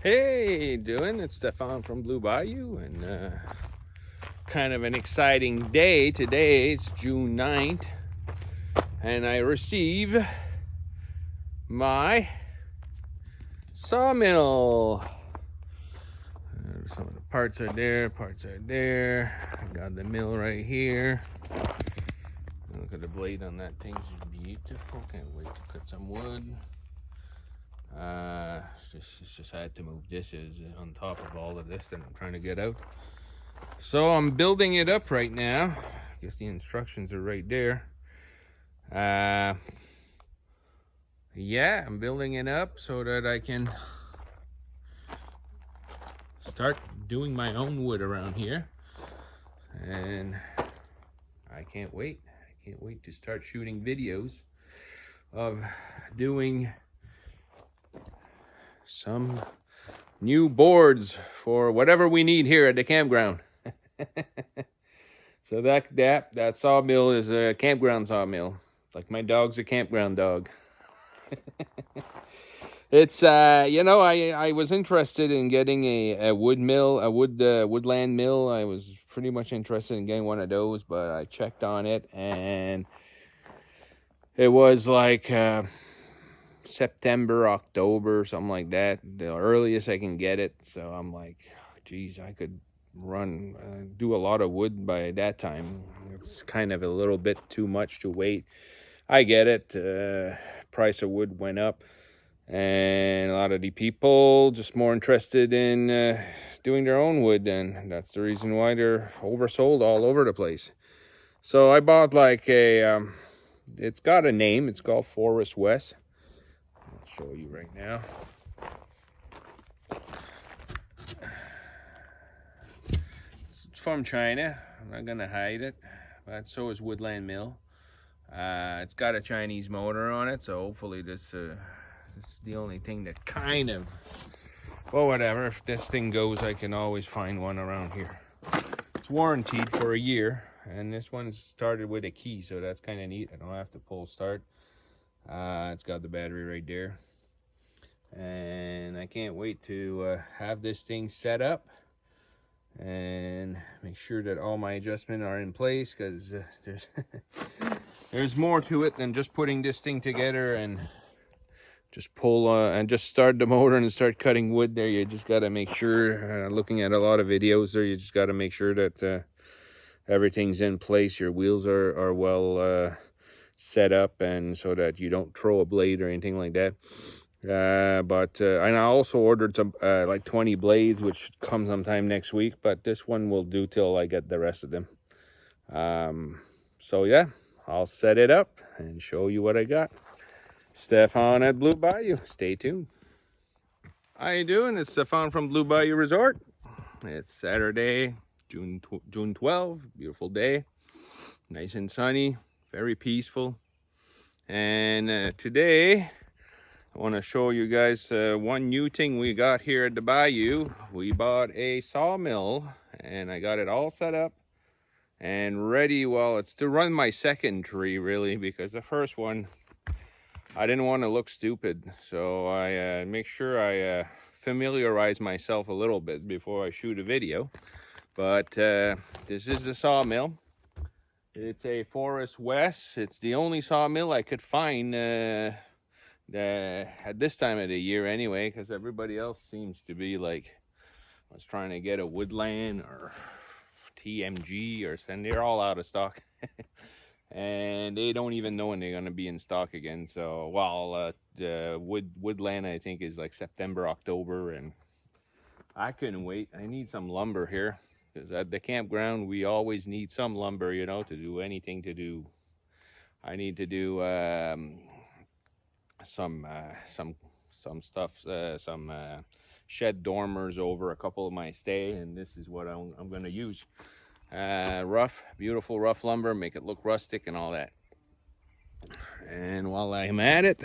Hey, doing? It's Stephane from Blue Bayou, and kind of an exciting day. Today is June 9th, and I receive my sawmill. Some of the parts are there, I got the mill right here. Look at the blade on that thing, it's beautiful. Can't wait to cut some wood. Just had to move this is on top of all of this that I'm trying to get out. So I'm building it up right now. I guess the instructions are right there. Yeah, I'm building it up so that I can start doing my own wood around here. And I can't wait. I can't wait to start shooting videos of doing some new boards for whatever we need here at the campground. So that sawmill is a campground sawmill. Like my dog's a campground dog. It's I was interested in getting a wood mill, woodland mill. I was pretty much interested in getting one of those, but I checked on it and it was like September, October, something like that, the earliest I can get it. So I'm like, geez, I could do a lot of wood by that time. It's kind of a little bit too much to wait. I get it. Price of wood went up, and a lot of the people just more interested in doing their own wood, and that's the reason why they're oversold all over the place. So I bought like it's got a name. It's called ForestWest. I'll show you right now. It's from China. I'm not gonna hide it, but so is Woodland Mill. It's got a Chinese motor on it, so hopefully this is the only thing that kind of, well, whatever. If this thing goes, I can always find one around here. It's warranted for a year, and this one started with a key, so that's kind of neat. I don't have to pull start. It's got the battery right there, and I can't wait to have this thing set up and make sure that all my adjustments are in place, because there's more to it than just putting this thing together and just pull and just start the motor and start cutting wood there. You just got to make sure, looking at a lot of videos there, you just got to make sure that everything's in place. Your wheels are well set up, and so that you don't throw a blade or anything like that. And I also ordered some like 20 blades, which come sometime next week, but this one will do till I get the rest of them. So yeah, I'll set it up and show you what I got. Stephane at Blue Bayou. Stay tuned. How you doing? It's Stephane from Blue Bayou Resort. It's Saturday, June 12th. Beautiful day. Nice and sunny. Very peaceful. And today, I want to show you guys one new thing we got here at the Bayou. We bought a sawmill, and I got it all set up and ready. Well, it's to run my second tree, really, because the first one, I didn't want to look stupid. So I make sure I familiarize myself a little bit before I shoot a video. But this is the sawmill. It's a ForestWest. It's the only sawmill I could find at this time of the year anyway, because everybody else seems to be like, I was trying to get a Woodland or TMG or something. They're all out of stock. And they don't even know when they're going to be in stock again. So, well, the Woodland, I think, is like September, October, and I couldn't wait. I need some lumber here, because at the campground, we always need some lumber, you know, to do anything to do. I need to do some stuff, some shed dormers over a couple of my stay, and this is what I'm going to use. Beautiful rough lumber, make it look rustic and all that. And while I'm at it,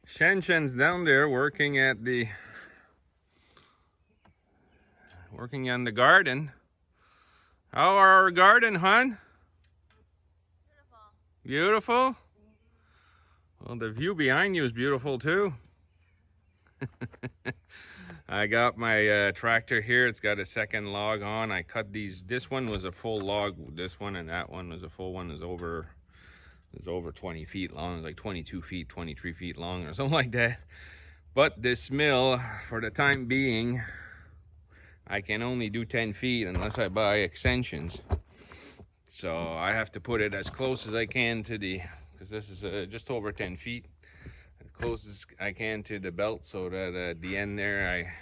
Shen's down there working on the garden. How are our garden, hon? Beautiful. Beautiful? Well, the view behind you is beautiful too. I got my tractor here. It's got a second log on. I cut these. This one was a full log. This one and that one was a full one. Is over 20 feet long. It's like 22 feet, 23 feet long or something like that. But this mill, for the time being, I can only do 10 feet unless I buy extensions. So I have to put it as close as I can to the, because this is just over 10 feet, as close as I can to the belt, so that at the end there,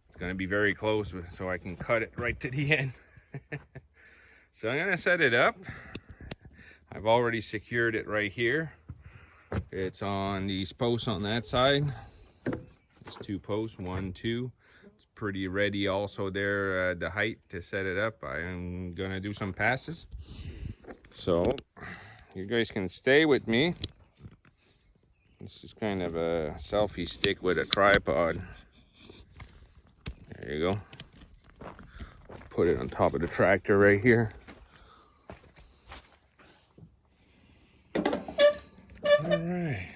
it's going to be very close, so I can cut it right to the end. So I'm going to set it up. I've already secured it right here. It's on these posts on that side. It's 2 posts, 1, 2. It's pretty ready also there, the height to set it up. I'm gonna do some passes. So you guys can stay with me. This is kind of a selfie stick with a tripod. There you go. Put it on top of the tractor right here. All right.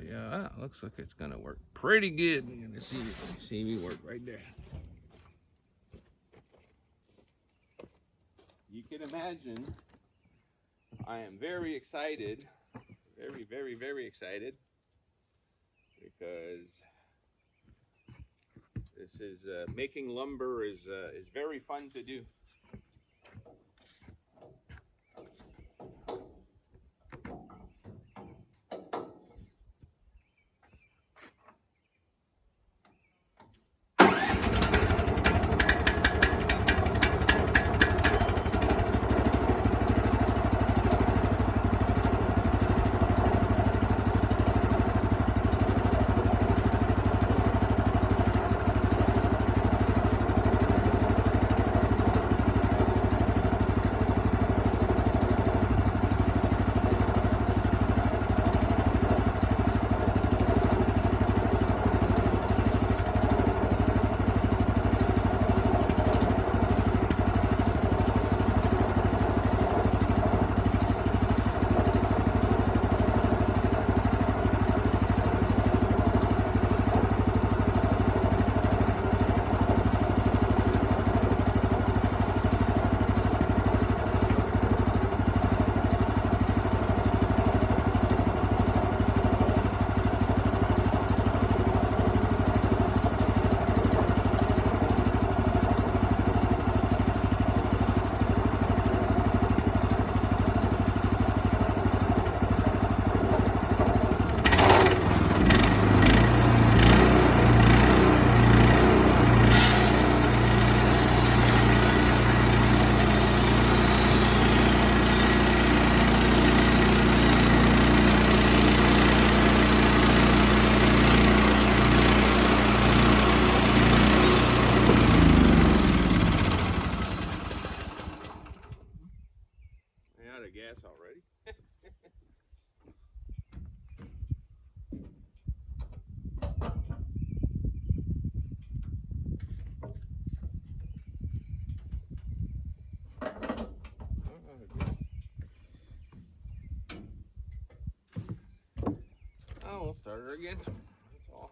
Yeah, looks like it's gonna work pretty good. You're gonna see me work right there. You can imagine I am very excited, very excited, because this is making lumber is very fun to do. Gas already. Oh, we'll start her again. That's all.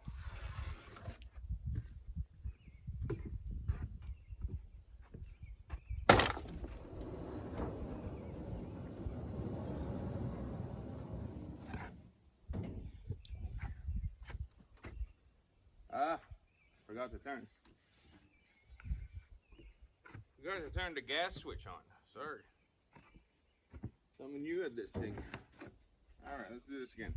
Forgot to turn. Forgot to turn the gas switch on. Sorry. Someone new at this thing. All right, let's do this again.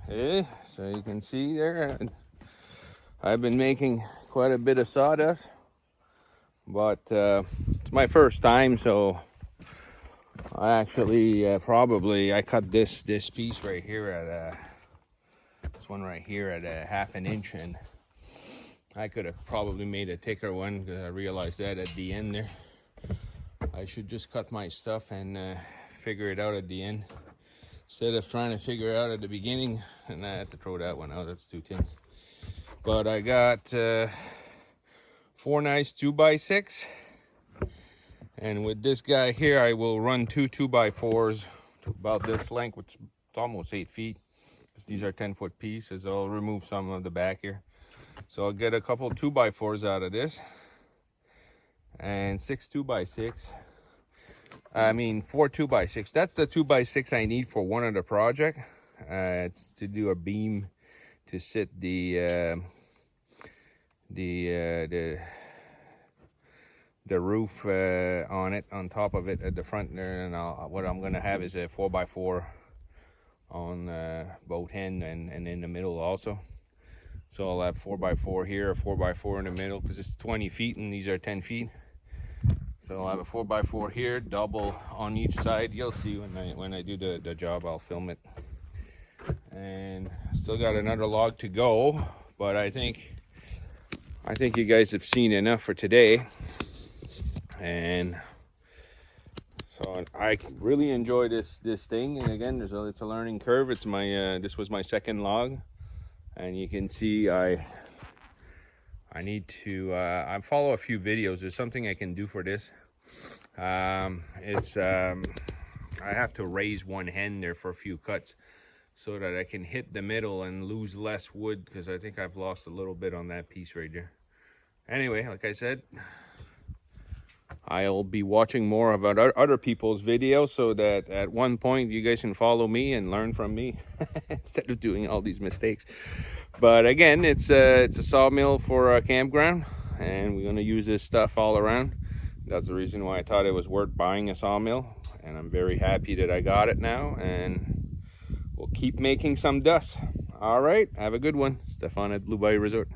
So you can see there, I've been making quite a bit of sawdust, but it's my first time, so I actually I cut this piece right here at this one right here at a 1/2 inch, and I could have probably made a thicker one because I realized that at the end there. I should just cut my stuff and figure it out at the end instead of trying to figure it out at the beginning, and I had to throw that one out. That's too thin. But I got 4 nice 2x6, and with this guy here I will run 2 2x4s to about this length, which is almost 8 feet, because these are 10-foot pieces. I'll remove some of the back here, so I'll get a couple 2x4s out of this, and 6 2x6. I mean 4 2x6. That's the 2x6 I need for one of the project. It's to do a beam to sit the roof on it, on top of it at the front there. And what I'm gonna have is a 4x4 on both end and in the middle also. So I'll have 4x4 here, a 4x4 in the middle, because it's 20 feet and these are 10 feet. So I'll have a 4x4 here, double on each side. You'll see when I do the job. I'll film it. And still got another log to go, but I think you guys have seen enough for today. And so I really enjoy this thing. And again, it's a learning curve. It's my this was my second log, and you can see I need to I follow a few videos. There's something I can do for this. I have to raise one end there for a few cuts so that I can hit the middle and lose less wood, because I think I've lost a little bit on that piece right there. Anyway, like I said, I'll be watching more about other people's videos so that at one point you guys can follow me and learn from me instead of doing all these mistakes. But again, it's a sawmill for a campground, and we're going to use this stuff all around. That's the reason why I thought it was worth buying a sawmill, and I'm very happy that I got it now, and we'll keep making some dust. All right, have a good one. Stephane at Blue Bayou Resort.